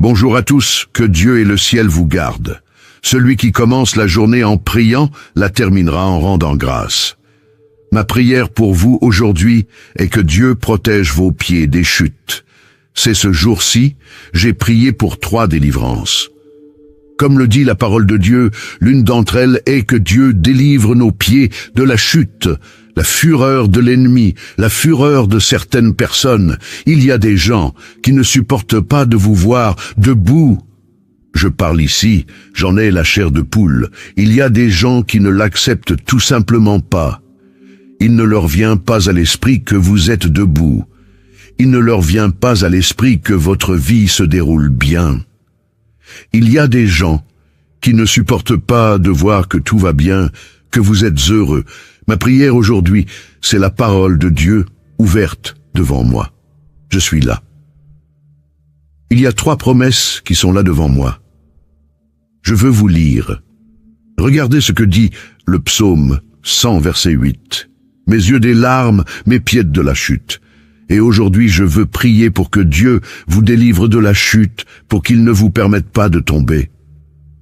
Bonjour à tous, que Dieu et le ciel vous gardent. Celui qui commence la journée en priant la terminera en rendant grâce. Ma prière pour vous aujourd'hui est que Dieu protège vos pieds des chutes. C'est ce jour-ci, j'ai prié pour 3 délivrances. Comme le dit la parole de Dieu, l'une d'entre elles est que Dieu délivre nos pieds de la chute, la fureur de l'ennemi, la fureur de certaines personnes. Il y a des gens qui ne supportent pas de vous voir debout. Je parle ici, j'en ai la chair de poule. Il y a des gens qui ne l'acceptent tout simplement pas. Il ne leur vient pas à l'esprit que vous êtes debout. Il ne leur vient pas à l'esprit que votre vie se déroule bien. Il y a des gens qui ne supportent pas de voir que tout va bien, que vous êtes heureux. Ma prière aujourd'hui, c'est la parole de Dieu ouverte devant moi. Je suis là. Il y a 3 promesses qui sont là devant moi. Je veux vous lire. Regardez ce que dit le psaume 100, verset 8. Mes yeux des larmes, mes pieds de la chute. Et aujourd'hui, je veux prier pour que Dieu vous délivre de la chute, pour qu'il ne vous permette pas de tomber.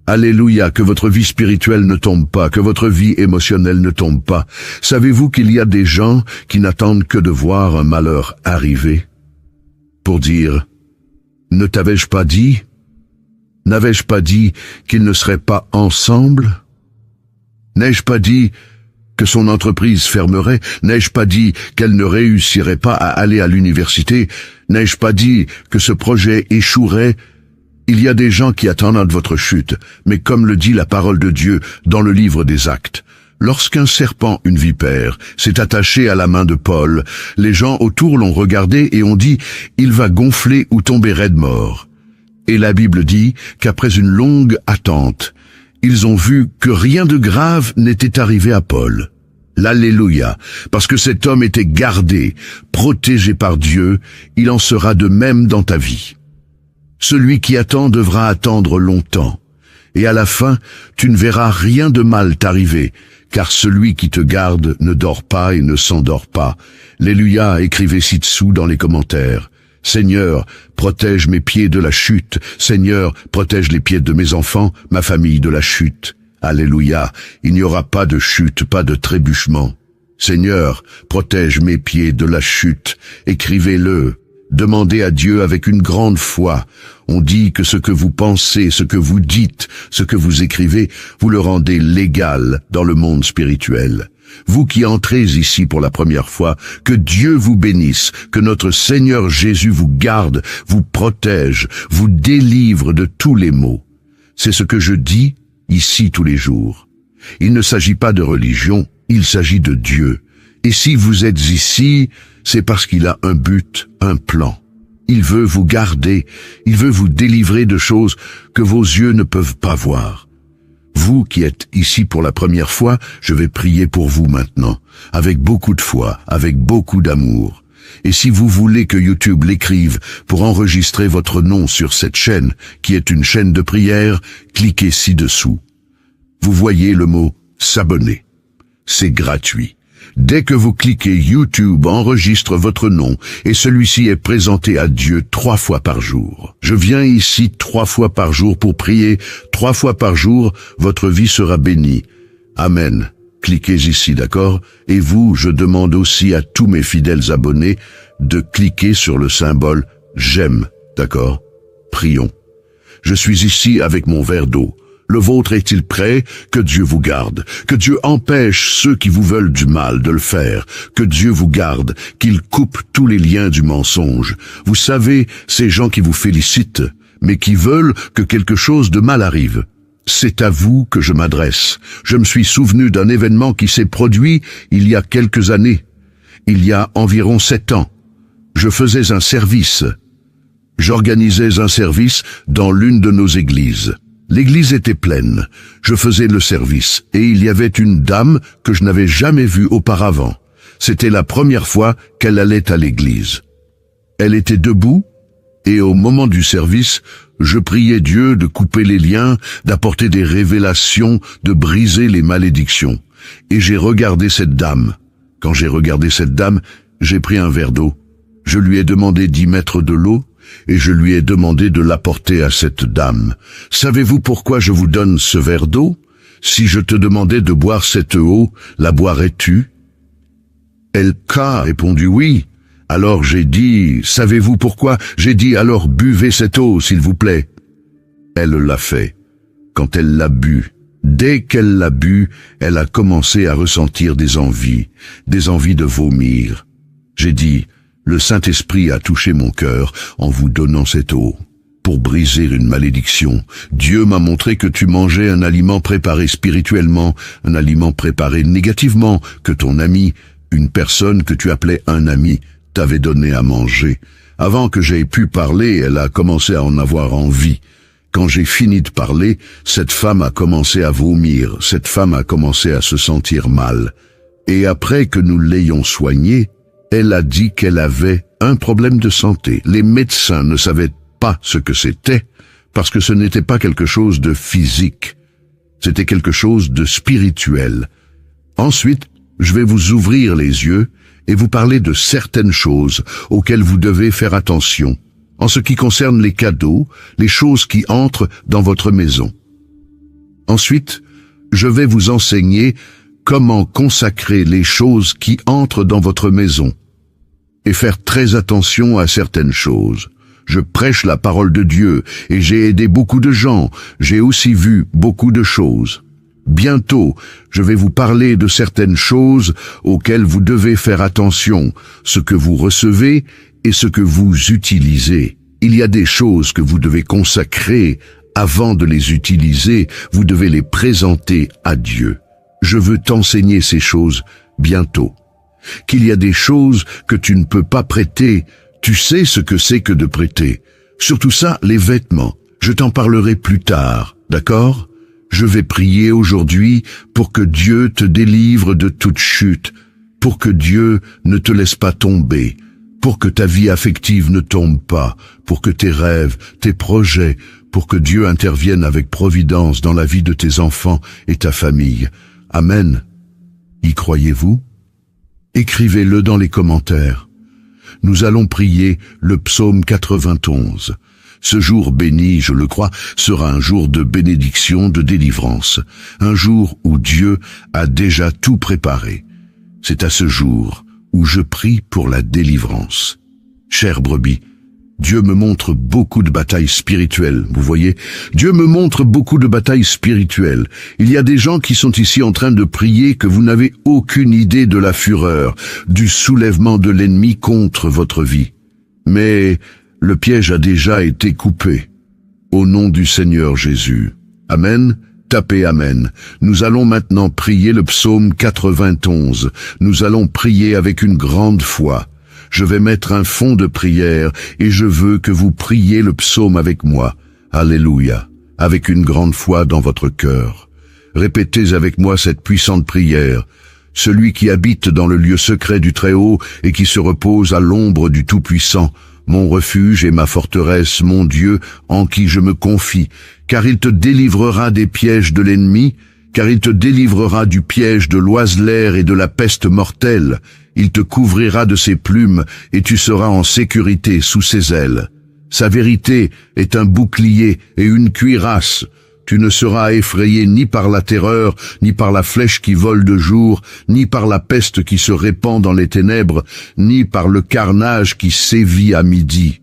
Alléluia, que votre vie spirituelle ne tombe pas, que votre vie émotionnelle ne tombe pas. Savez-vous qu'il y a des gens qui n'attendent que de voir un malheur arriver pour dire « Ne t'avais-je pas dit ? N'avais-je pas dit qu'ils ne seraient pas ensemble ? N'ai-je pas dit que son entreprise fermerait? N'ai-je pas dit qu'elle ne réussirait pas à aller à l'université? N'ai-je pas dit que ce projet échouerait? Il y a des gens qui attendent votre chute, mais comme le dit la parole de Dieu dans le livre des Actes, lorsqu'un serpent, une vipère, s'est attaché à la main de Paul, les gens autour l'ont regardé et ont dit « Il va gonfler ou tomber raide mort ». Et la Bible dit qu'après une longue attente, ils ont vu que rien de grave n'était arrivé à Paul. L'Alléluia, parce que cet homme était gardé, protégé par Dieu, il en sera de même dans ta vie. Celui qui attend devra attendre longtemps, et à la fin, tu ne verras rien de mal t'arriver, car celui qui te garde ne dort pas et ne s'endort pas. Alléluia, écrivez ci-dessous dans les commentaires. Seigneur, protège mes pieds de la chute. Seigneur, protège les pieds de mes enfants, ma famille de la chute. Alléluia, il n'y aura pas de chute, pas de trébuchement. Seigneur, protège mes pieds de la chute. Écrivez-le. Demandez à Dieu avec une grande foi. On dit que ce que vous pensez, ce que vous dites, ce que vous écrivez, vous le rendez légal dans le monde spirituel. Vous qui entrez ici pour la première fois, que Dieu vous bénisse, que notre Seigneur Jésus vous garde, vous protège, vous délivre de tous les maux. C'est ce que je dis ici tous les jours. Il ne s'agit pas de religion, il s'agit de Dieu. Et si vous êtes ici, c'est parce qu'il a un but, un plan. Il veut vous garder, il veut vous délivrer de choses que vos yeux ne peuvent pas voir. Vous qui êtes ici pour la première fois, je vais prier pour vous maintenant, avec beaucoup de foi, avec beaucoup d'amour. Et si vous voulez que YouTube l'écrive pour enregistrer votre nom sur cette chaîne, qui est une chaîne de prière, cliquez ci-dessous. Vous voyez le mot « s'abonner ». C'est gratuit. Dès que vous cliquez, YouTube enregistre votre nom et celui-ci est présenté à Dieu 3 fois par jour. Je viens ici 3 fois par jour pour prier. 3 fois par jour, votre vie sera bénie. Amen. Cliquez ici, d'accord? Et vous, je demande aussi à tous mes fidèles abonnés de cliquer sur le symbole « J'aime », d'accord? Prions. Je suis ici avec mon verre d'eau. Le vôtre est-il prêt? Que Dieu vous garde. Que Dieu empêche ceux qui vous veulent du mal de le faire. Que Dieu vous garde, qu'il coupe tous les liens du mensonge. Vous savez, ces gens qui vous félicitent, mais qui veulent que quelque chose de mal arrive. C'est à vous que je m'adresse. Je me suis souvenu d'un événement qui s'est produit il y a quelques années. Il y a environ 7 ans. Je faisais un service. J'organisais un service dans l'une de nos églises. L'église était pleine. Je faisais le service et il y avait une dame que je n'avais jamais vue auparavant. C'était la première fois qu'elle allait à l'église. Elle était debout et au moment du service, je priais Dieu de couper les liens, d'apporter des révélations, de briser les malédictions. Et j'ai regardé cette dame. Quand j'ai regardé cette dame, j'ai pris un verre d'eau. Je lui ai demandé d'y mettre de l'eau et je lui ai demandé de l'apporter à cette dame. Savez-vous pourquoi je vous donne ce verre d'eau? Si je te demandais de boire cette eau, la boirais-tu? Elle a répondu oui. Alors j'ai dit, savez-vous pourquoi? J'ai dit, alors buvez cette eau, s'il vous plaît. Elle l'a fait. Quand elle l'a bu, dès qu'elle l'a bu, elle a commencé à ressentir des envies de vomir. J'ai dit, le Saint-Esprit a touché mon cœur en vous donnant cette eau. Pour briser une malédiction, Dieu m'a montré que tu mangeais un aliment préparé spirituellement, un aliment préparé négativement, que ton ami, une personne que tu appelais un ami, t'avait donné à manger. Avant que j'aie pu parler, elle a commencé à en avoir envie. Quand j'ai fini de parler, cette femme a commencé à vomir, cette femme a commencé à se sentir mal. Et après que nous l'ayons soignée, elle a dit qu'elle avait un problème de santé. Les médecins ne savaient pas ce que c'était, parce que ce n'était pas quelque chose de physique. C'était quelque chose de spirituel. Ensuite, je vais vous ouvrir les yeux et vous parler de certaines choses auxquelles vous devez faire attention, en ce qui concerne les cadeaux, les choses qui entrent dans votre maison. Ensuite, je vais vous enseigner comment consacrer les choses qui entrent dans votre maison et faire très attention à certaines choses. Je prêche la parole de Dieu et j'ai aidé beaucoup de gens, j'ai aussi vu beaucoup de choses. Bientôt, je vais vous parler de certaines choses auxquelles vous devez faire attention, ce que vous recevez et ce que vous utilisez. Il y a des choses que vous devez consacrer avant de les utiliser, vous devez les présenter à Dieu. Je veux t'enseigner ces choses bientôt. Qu'il y a des choses que tu ne peux pas prêter, tu sais ce que c'est que de prêter. Surtout ça, les vêtements. Je t'en parlerai plus tard, d'accord? Je vais prier aujourd'hui pour que Dieu te délivre de toute chute, pour que Dieu ne te laisse pas tomber, pour que ta vie affective ne tombe pas, pour que tes rêves, tes projets, pour que Dieu intervienne avec providence dans la vie de tes enfants et ta famille. Amen. Y croyez-vous? Écrivez-le dans les commentaires. Nous allons prier le psaume 91. Ce jour béni, je le crois, sera un jour de bénédiction, de délivrance, un jour où Dieu a déjà tout préparé. C'est à ce jour où je prie pour la délivrance. Chère brebis, Dieu me montre beaucoup de batailles spirituelles, vous voyez? Dieu me montre beaucoup de batailles spirituelles. Il y a des gens qui sont ici en train de prier que vous n'avez aucune idée de la fureur, du soulèvement de l'ennemi contre votre vie. Mais le piège a déjà été coupé. Au nom du Seigneur Jésus. Amen. Tapez Amen. Nous allons maintenant prier le psaume 91. Nous allons prier avec une grande foi. Je vais mettre un fond de prière et je veux que vous priez le psaume avec moi. Alléluia. Avec une grande foi dans votre cœur. Répétez avec moi cette puissante prière. Celui qui habite dans le lieu secret du Très-Haut et qui se repose à l'ombre du Tout-Puissant, mon refuge et ma forteresse, mon Dieu, en qui je me confie, car il te délivrera des pièges de l'ennemi, car il te délivrera du piège de l'oiseleur et de la peste mortelle. Il te couvrira de ses plumes, et tu seras en sécurité sous ses ailes. Sa vérité est un bouclier et une cuirasse. Tu ne seras effrayé ni par la terreur, ni par la flèche qui vole de jour, ni par la peste qui se répand dans les ténèbres, ni par le carnage qui sévit à midi.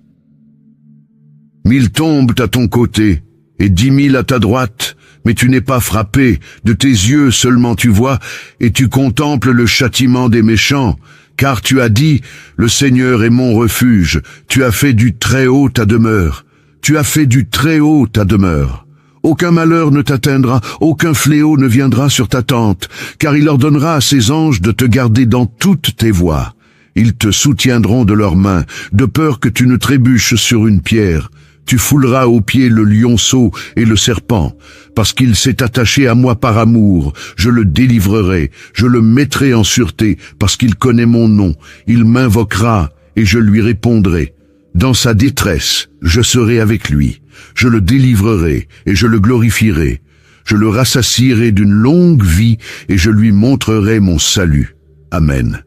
1000 tombent à ton côté, et 10 000 à ta droite, mais tu n'es pas frappé, de tes yeux seulement tu vois, et tu contemples le châtiment des méchants, car tu as dit, le Seigneur est mon refuge, tu as fait du Très-Haut ta demeure, tu as fait du Très-Haut ta demeure. Aucun malheur ne t'atteindra, aucun fléau ne viendra sur ta tente, car il ordonnera à ses anges de te garder dans toutes tes voies. Ils te soutiendront de leurs mains, de peur que tu ne trébuches sur une pierre. Tu fouleras aux pieds le lionceau et le serpent, parce qu'il s'est attaché à moi par amour. Je le délivrerai, je le mettrai en sûreté, parce qu'il connaît mon nom. Il m'invoquera, et je lui répondrai. Dans sa détresse, je serai avec lui. Je le délivrerai, et je le glorifierai. Je le rassasierai d'une longue vie, et je lui montrerai mon salut. Amen.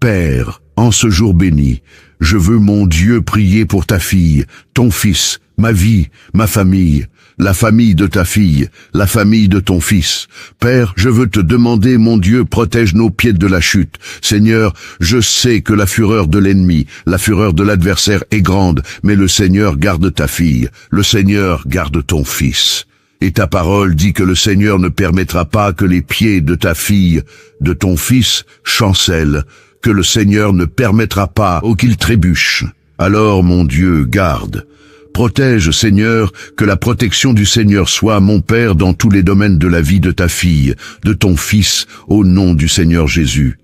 Père, En ce jour béni, je veux, mon Dieu, prier pour ta fille, ton fils, ma vie, ma famille, la famille de ta fille, la famille de ton fils. Père, je veux te demander, mon Dieu, protège nos pieds de la chute. Seigneur, je sais que la fureur de l'ennemi, la fureur de l'adversaire est grande, mais le Seigneur garde ta fille, le Seigneur garde ton fils. Et ta parole dit que le Seigneur ne permettra pas que les pieds de ta fille, de ton fils, chancellent, que le Seigneur ne permettra pas qu'il trébuche. Alors, mon Dieu, garde. Protège, Seigneur, que la protection du Seigneur soit, mon Père, dans tous les domaines de la vie de ta fille, de ton fils, au nom du Seigneur Jésus.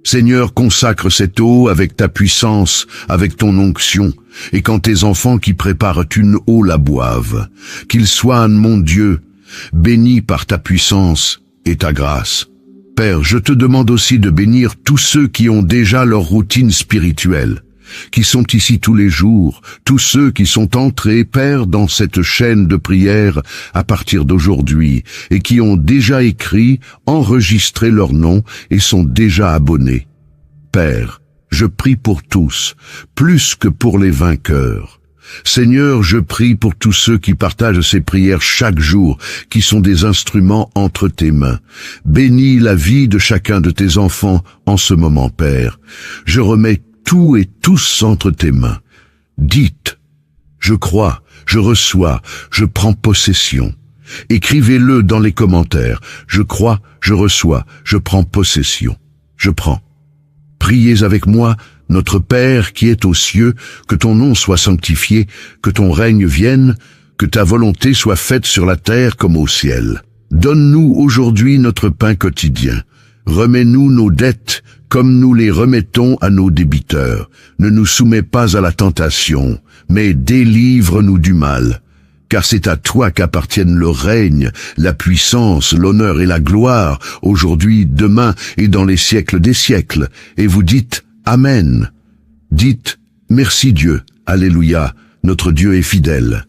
Seigneur, consacre cette eau avec ta puissance, avec ton onction, et quand tes enfants qui préparent une eau la boivent, qu'ils soient, mon Dieu, bénis par ta puissance et ta grâce. Père, je te demande aussi de bénir tous ceux qui ont déjà leur routine spirituelle, qui sont ici tous les jours, tous ceux qui sont entrés, Père, dans cette chaîne de prière à partir d'aujourd'hui, et qui ont déjà écrit, enregistré leur nom et sont déjà abonnés. Père, je prie pour tous, plus que pour les vainqueurs. Seigneur, je prie pour tous ceux qui partagent ces prières chaque jour, qui sont des instruments entre tes mains. Bénis la vie de chacun de tes enfants en ce moment, Père. Je remets tout et tous entre tes mains. Dites, je crois, je reçois, je prends possession. Écrivez-le dans les commentaires. Je crois, je reçois, je prends possession. Je prends. Priez avec moi, notre Père qui est aux cieux, que ton nom soit sanctifié, que ton règne vienne, que ta volonté soit faite sur la terre comme au ciel. Donne-nous aujourd'hui notre pain quotidien. Remets-nous nos dettes, comme nous les remettons à nos débiteurs. Ne nous soumets pas à la tentation, mais délivre-nous du mal. Car c'est à toi qu'appartiennent le règne, la puissance, l'honneur et la gloire, aujourd'hui, demain et dans les siècles des siècles. Et vous dites Amen. Dites merci Dieu, Alléluia, notre Dieu est fidèle.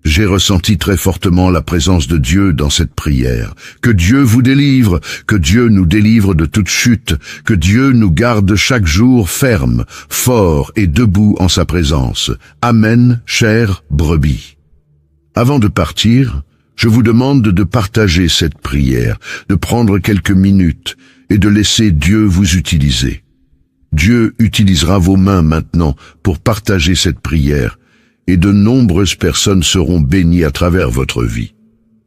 J'ai ressenti très fortement la présence de Dieu dans cette prière. Que Dieu vous délivre, que Dieu nous délivre de toute chute, que Dieu nous garde chaque jour ferme, fort et debout en sa présence. Amen, chère brebis. Avant de partir, je vous demande de partager cette prière, de prendre quelques minutes et de laisser Dieu vous utiliser. Dieu utilisera vos mains maintenant pour partager cette prière, et de nombreuses personnes seront bénies à travers votre vie.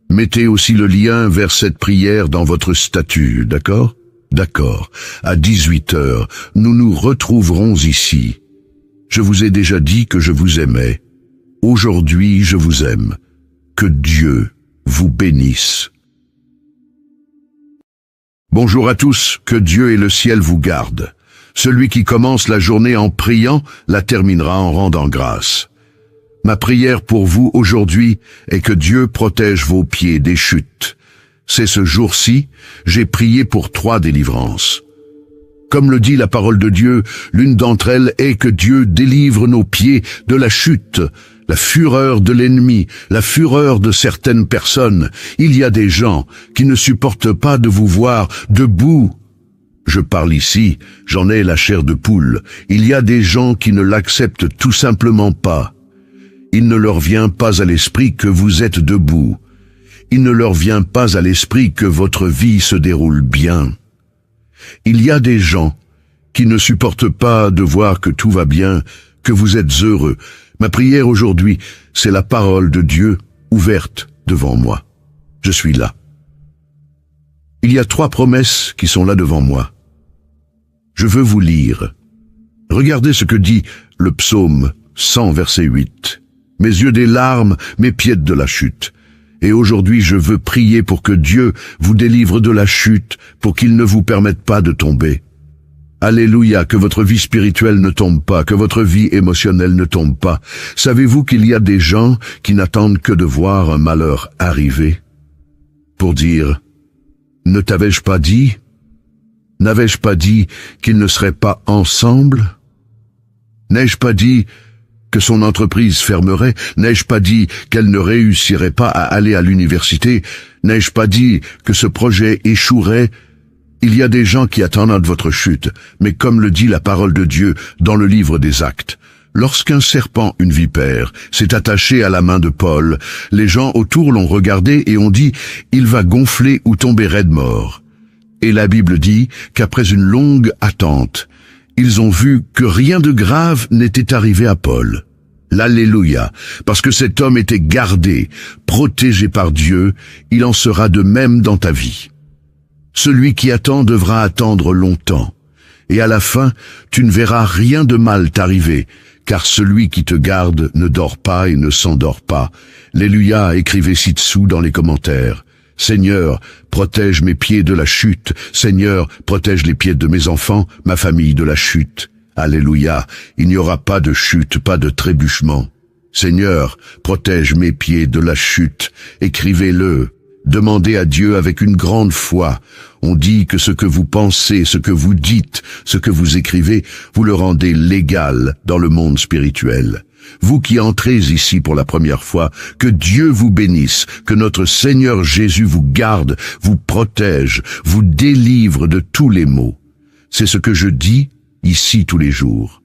Mettez aussi le lien vers cette prière dans votre statut, d'accord? D'accord. À 18h, nous nous retrouverons ici. Je vous ai déjà dit que je vous aimais. Aujourd'hui, je vous aime. Que Dieu vous bénisse. Bonjour à tous, que Dieu et le ciel vous gardent. Celui qui commence la journée en priant la terminera en rendant grâce. Ma prière pour vous aujourd'hui est que Dieu protège vos pieds des chutes. C'est ce jour-ci, j'ai prié pour 3 délivrances. Comme le dit la parole de Dieu, l'une d'entre elles est que Dieu délivre nos pieds de la chute, la fureur de l'ennemi, la fureur de certaines personnes. Il y a des gens qui ne supportent pas de vous voir debout. Je parle ici, j'en ai la chair de poule. Il y a des gens qui ne l'acceptent tout simplement pas. Il ne leur vient pas à l'esprit que vous êtes debout. Il ne leur vient pas à l'esprit que votre vie se déroule bien. Il y a des gens qui ne supportent pas de voir que tout va bien, que vous êtes heureux. Ma prière aujourd'hui, c'est la parole de Dieu ouverte devant moi. Je suis là. Il y a 3 promesses qui sont là devant moi. Je veux vous lire. Regardez ce que dit le psaume 100, verset 8. Mes yeux des larmes, mes pieds de la chute. Et aujourd'hui, je veux prier pour que Dieu vous délivre de la chute, pour qu'il ne vous permette pas de tomber. Alléluia, que votre vie spirituelle ne tombe pas, que votre vie émotionnelle ne tombe pas. Savez-vous qu'il y a des gens qui n'attendent que de voir un malheur arriver pour dire « Ne t'avais-je pas dit ? N'avais-je pas dit qu'ils ne seraient pas ensemble ? N'ai-je pas dit que son entreprise fermerait ? N'ai-je pas dit qu'elle ne réussirait pas à aller à l'université ? N'ai-je pas dit que ce projet échouerait ? Il y a des gens qui attendent votre chute, mais comme le dit la parole de Dieu dans le livre des Actes, lorsqu'un serpent, une vipère, s'est attaché à la main de Paul, les gens autour l'ont regardé et ont dit « Il va gonfler ou tomber raide mort ». Et la Bible dit qu'après une longue attente, ils ont vu que rien de grave n'était arrivé à Paul. L'Alléluia, parce que cet homme était gardé, protégé par Dieu, il en sera de même dans ta vie. Celui qui attend devra attendre longtemps, et à la fin, tu ne verras rien de mal t'arriver, car celui qui te garde ne dort pas et ne s'endort pas. Alléluia, écrivez ci-dessous dans les commentaires. Seigneur, protège mes pieds de la chute. Seigneur, protège les pieds de mes enfants, ma famille de la chute. Alléluia, il n'y aura pas de chute, pas de trébuchement. Seigneur, protège mes pieds de la chute. Écrivez-le. Demandez à Dieu avec une grande foi. On dit que ce que vous pensez, ce que vous dites, ce que vous écrivez, vous le rendez légal dans le monde spirituel. Vous qui entrez ici pour la première fois, que Dieu vous bénisse, que notre Seigneur Jésus vous garde, vous protège, vous délivre de tous les maux. C'est ce que je dis ici tous les jours.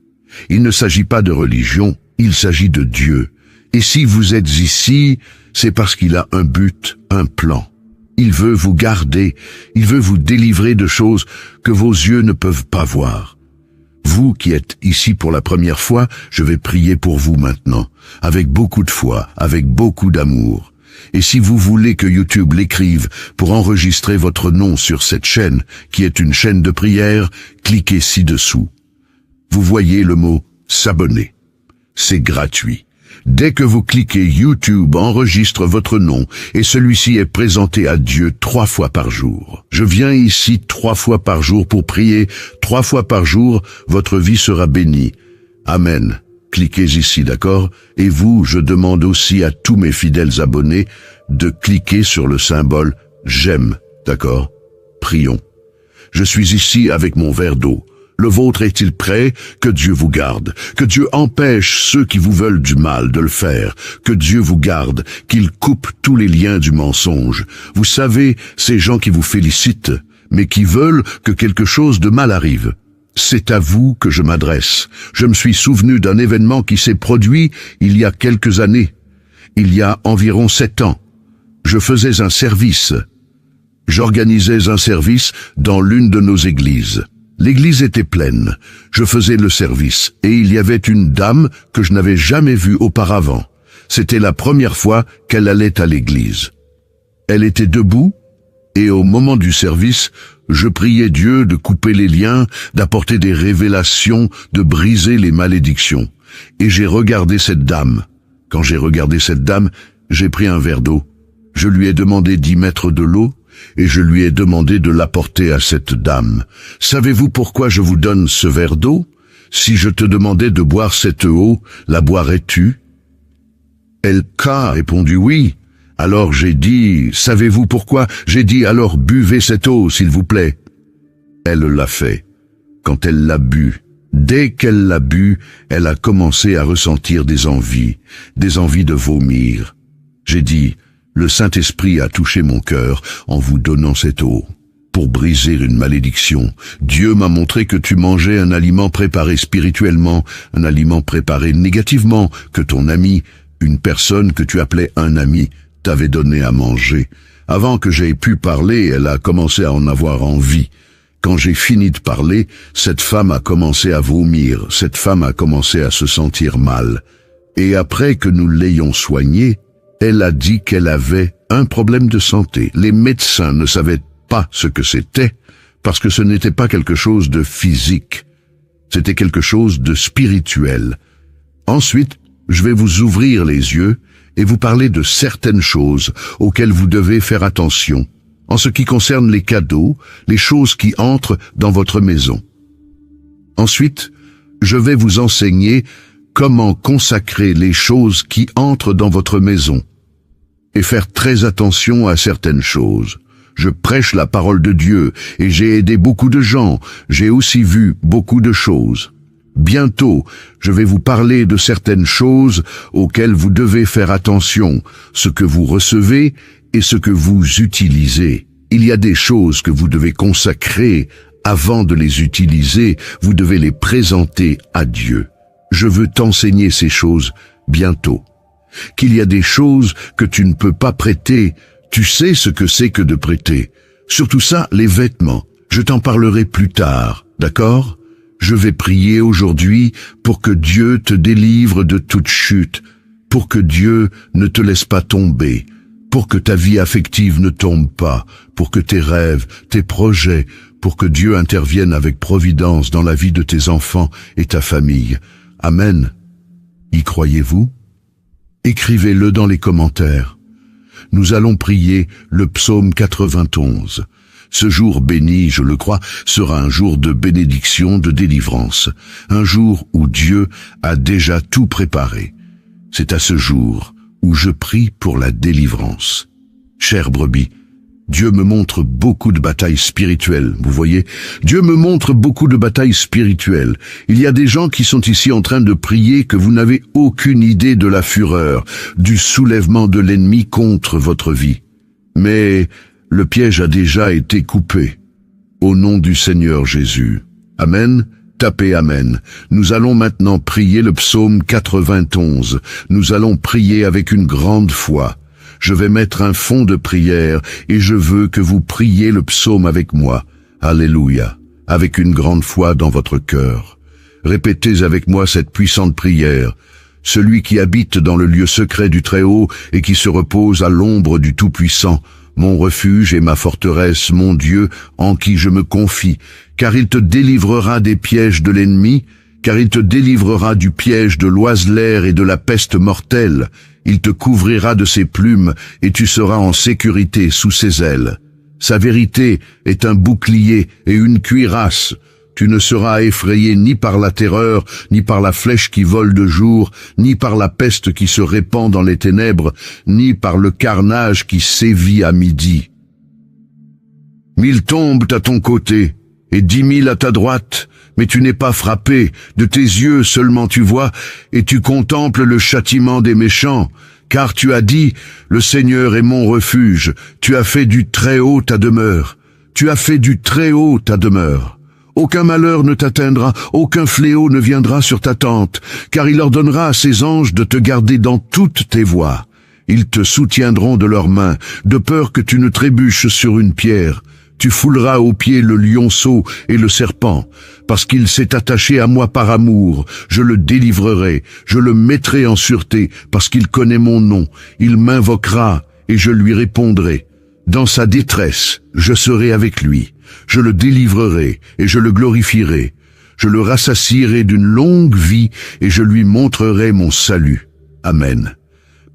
Il ne s'agit pas de religion, il s'agit de Dieu. Et si vous êtes ici, c'est parce qu'il a un but, un plan. Il veut vous garder, il veut vous délivrer de choses que vos yeux ne peuvent pas voir. Vous qui êtes ici pour la première fois, je vais prier pour vous maintenant, avec beaucoup de foi, avec beaucoup d'amour. Et si vous voulez que YouTube l'écrive pour enregistrer votre nom sur cette chaîne, qui est une chaîne de prière, cliquez ci-dessous. Vous voyez le mot « s'abonner ». C'est gratuit. Dès que vous cliquez, YouTube enregistre votre nom et celui-ci est présenté à Dieu 3 fois par jour. Je viens ici 3 fois par jour pour prier. 3 fois par jour, votre vie sera bénie. Amen. Cliquez ici, d'accord? Et vous, je demande aussi à tous mes fidèles abonnés de cliquer sur le symbole « J'aime », d'accord? Prions. Je suis ici avec mon verre d'eau. Le vôtre est-il prêt? Que Dieu vous garde. Que Dieu empêche ceux qui vous veulent du mal de le faire. Que Dieu vous garde, qu'il coupe tous les liens du mensonge. Vous savez, ces gens qui vous félicitent, mais qui veulent que quelque chose de mal arrive. C'est à vous que je m'adresse. Je me suis souvenu d'un événement qui s'est produit il y a quelques années. Il y a environ 7 ans. Je faisais un service. J'organisais un service dans l'une de nos églises. L'église était pleine. Je faisais le service et il y avait une dame que je n'avais jamais vue auparavant. C'était la première fois qu'elle allait à l'église. Elle était debout et au moment du service, je priais Dieu de couper les liens, d'apporter des révélations, de briser les malédictions. Et j'ai regardé cette dame. Quand j'ai regardé cette dame, j'ai pris un verre d'eau. Je lui ai demandé d'y mettre de l'eau et je lui ai demandé de l'apporter à cette dame. Savez-vous pourquoi je vous donne ce verre d'eau? Si je te demandais de boire cette eau, la boirais-tu? Elle a répondu oui. Alors j'ai dit, savez-vous pourquoi? J'ai dit, alors buvez cette eau, s'il vous plaît. Elle l'a fait. Quand elle l'a bu, dès qu'elle l'a bu, elle a commencé à ressentir des envies de vomir. J'ai dit, le Saint-Esprit a touché mon cœur en vous donnant cette eau. Pour briser une malédiction, Dieu m'a montré que tu mangeais un aliment préparé spirituellement, un aliment préparé négativement, que ton ami, une personne que tu appelais un ami, t'avait donné à manger. Avant que j'aie pu parler, elle a commencé à en avoir envie. Quand j'ai fini de parler, cette femme a commencé à vomir, cette femme a commencé à se sentir mal. Et après que nous l'ayons soignée, elle a dit qu'elle avait un problème de santé. Les médecins ne savaient pas ce que c'était, parce que ce n'était pas quelque chose de physique. C'était quelque chose de spirituel. Ensuite, je vais vous ouvrir les yeux et vous parler de certaines choses auxquelles vous devez faire attention, en ce qui concerne les cadeaux, les choses qui entrent dans votre maison. Ensuite, je vais vous enseigner comment consacrer les choses qui entrent dans votre maison et faire très attention à certaines choses. Je prêche la parole de Dieu et j'ai aidé beaucoup de gens. J'ai aussi vu beaucoup de choses. Bientôt, je vais vous parler de certaines choses auxquelles vous devez faire attention, ce que vous recevez et ce que vous utilisez. Il y a des choses que vous devez consacrer avant de les utiliser, vous devez les présenter à Dieu. Je veux t'enseigner ces choses bientôt. Qu'il y a des choses que tu ne peux pas prêter, tu sais ce que c'est que de prêter. Surtout ça, les vêtements. Je t'en parlerai plus tard, d'accord? Je vais prier aujourd'hui pour que Dieu te délivre de toute chute, pour que Dieu ne te laisse pas tomber, pour que ta vie affective ne tombe pas, pour que tes rêves, tes projets, pour que Dieu intervienne avec providence dans la vie de tes enfants et ta famille. Amen. Y croyez-vous? Écrivez-le dans les commentaires. Nous allons prier le psaume 91. Ce jour béni, je le crois, sera un jour de bénédiction, de délivrance, un jour où Dieu a déjà tout préparé. C'est à ce jour où je prie pour la délivrance. Chère brebis, Dieu me montre beaucoup de batailles spirituelles, vous voyez? Dieu me montre beaucoup de batailles spirituelles. Il y a des gens qui sont ici en train de prier que vous n'avez aucune idée de la fureur, du soulèvement de l'ennemi contre votre vie. Mais le piège a déjà été coupé. Au nom du Seigneur Jésus. Amen. Tapez Amen. Nous allons maintenant prier le psaume 91. Nous allons prier avec une grande foi. Je vais mettre un fond de prière et je veux que vous priez le psaume avec moi. Alléluia. Avec une grande foi dans votre cœur. Répétez avec moi cette puissante prière. Celui qui habite dans le lieu secret du Très-Haut et qui se repose à l'ombre du Tout-Puissant, mon refuge et ma forteresse, mon Dieu, en qui je me confie, car il te délivrera des pièges de l'ennemi, car il te délivrera du piège de l'oiseleur et de la peste mortelle. Il te couvrira de ses plumes, et tu seras en sécurité sous ses ailes. Sa vérité est un bouclier et une cuirasse. Tu ne seras effrayé ni par la terreur, ni par la flèche qui vole de jour, ni par la peste qui se répand dans les ténèbres, ni par le carnage qui sévit à midi. 1000 tombent à ton côté, et 10 000 à ta droite, mais tu n'es pas frappé, de tes yeux seulement tu vois, et tu contemples le châtiment des méchants, car tu as dit, le Seigneur est mon refuge, tu as fait du Très-Haut ta demeure, tu as fait du Très-Haut ta demeure. Aucun malheur ne t'atteindra, aucun fléau ne viendra sur ta tente, car il ordonnera à ses anges de te garder dans toutes tes voies. Ils te soutiendront de leurs mains, de peur que tu ne trébuches sur une pierre. Tu fouleras aux pieds le lionceau et le serpent, parce qu'il s'est attaché à moi par amour. Je le délivrerai, je le mettrai en sûreté, parce qu'il connaît mon nom. Il m'invoquera, et je lui répondrai. Dans sa détresse, je serai avec lui. Je le délivrerai, et je le glorifierai. Je le rassasierai d'une longue vie, et je lui montrerai mon salut. Amen.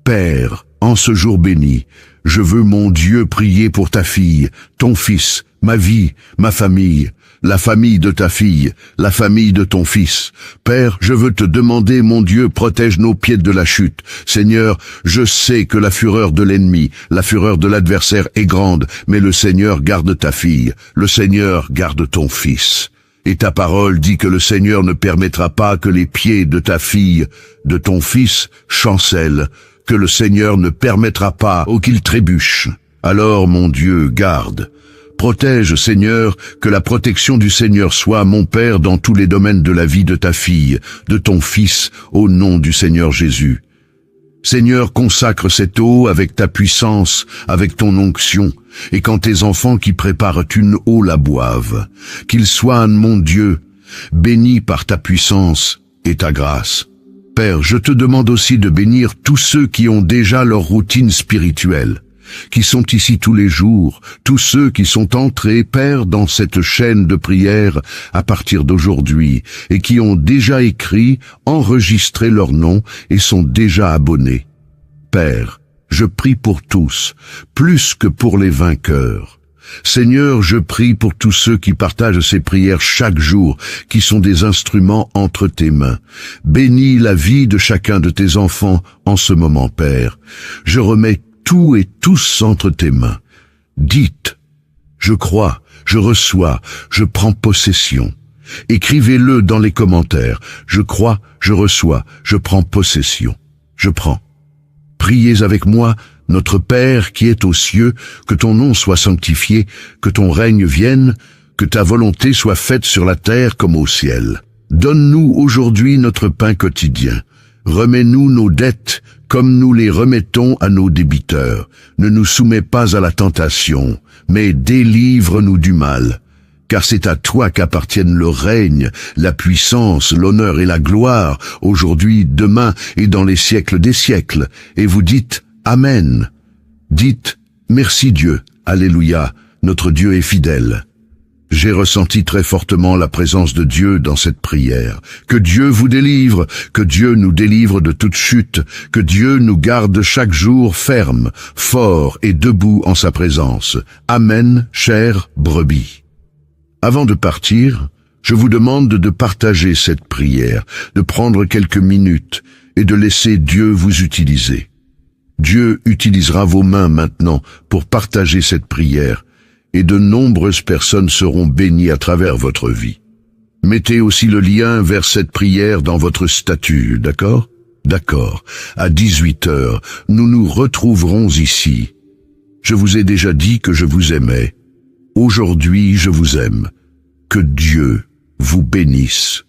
Père, en ce jour béni, je veux, mon Dieu, prier pour ta fille, ton fils, ma vie, ma famille, la famille de ta fille, la famille de ton fils. Père, je veux te demander, mon Dieu, protège nos pieds de la chute. Seigneur, je sais que la fureur de l'ennemi, la fureur de l'adversaire est grande, mais le Seigneur garde ta fille, le Seigneur garde ton fils. Et ta parole dit que le Seigneur ne permettra pas que les pieds de ta fille, de ton fils, chancellent, que le Seigneur ne permettra pas qu'il trébuche. Alors, mon Dieu, garde. Protège, Seigneur, que la protection du Seigneur soit, mon Père, dans tous les domaines de la vie de ta fille, de ton fils, au nom du Seigneur Jésus. Seigneur, consacre cette eau avec ta puissance, avec ton onction, et quand tes enfants qui préparent une eau la boivent, qu'ils soient, mon Dieu, bénis par ta puissance et ta grâce. Père, je te demande aussi de bénir tous ceux qui ont déjà leur routine spirituelle, qui sont ici tous les jours, tous ceux qui sont entrés, Père, dans cette chaîne de prière à partir d'aujourd'hui, et qui ont déjà écrit, enregistré leur nom et sont déjà abonnés. Père, je prie pour tous, plus que pour les vainqueurs. Seigneur, je prie pour tous ceux qui partagent ces prières chaque jour, qui sont des instruments entre tes mains. Bénis la vie de chacun de tes enfants en ce moment, Père. Je remets tout et tous entre tes mains. Dites, je crois, je reçois, je prends possession. Écrivez-le dans les commentaires. Je crois, je reçois, je prends possession. Je prends. Priez avec moi, Notre Père qui es aux cieux, que ton nom soit sanctifié, que ton règne vienne, que ta volonté soit faite sur la terre comme au ciel. Donne-nous aujourd'hui notre pain quotidien. Remets-nous nos dettes comme nous les remettons à nos débiteurs. Ne nous soumets pas à la tentation, mais délivre-nous du mal. Car c'est à toi qu'appartiennent le règne, la puissance, l'honneur et la gloire, aujourd'hui, demain et dans les siècles des siècles. Et vous dites Amen. Dites merci Dieu, Alléluia, notre Dieu est fidèle. J'ai ressenti très fortement la présence de Dieu dans cette prière. Que Dieu vous délivre, que Dieu nous délivre de toute chute, que Dieu nous garde chaque jour ferme, fort et debout en sa présence. Amen, chère brebis. Avant de partir, je vous demande de partager cette prière, de prendre quelques minutes et de laisser Dieu vous utiliser. Dieu utilisera vos mains maintenant pour partager cette prière, et de nombreuses personnes seront bénies à travers votre vie. Mettez aussi le lien vers cette prière dans votre statut, d'accord? D'accord. À 18h, nous nous retrouverons ici. Je vous ai déjà dit que je vous aimais. Aujourd'hui, je vous aime. Que Dieu vous bénisse.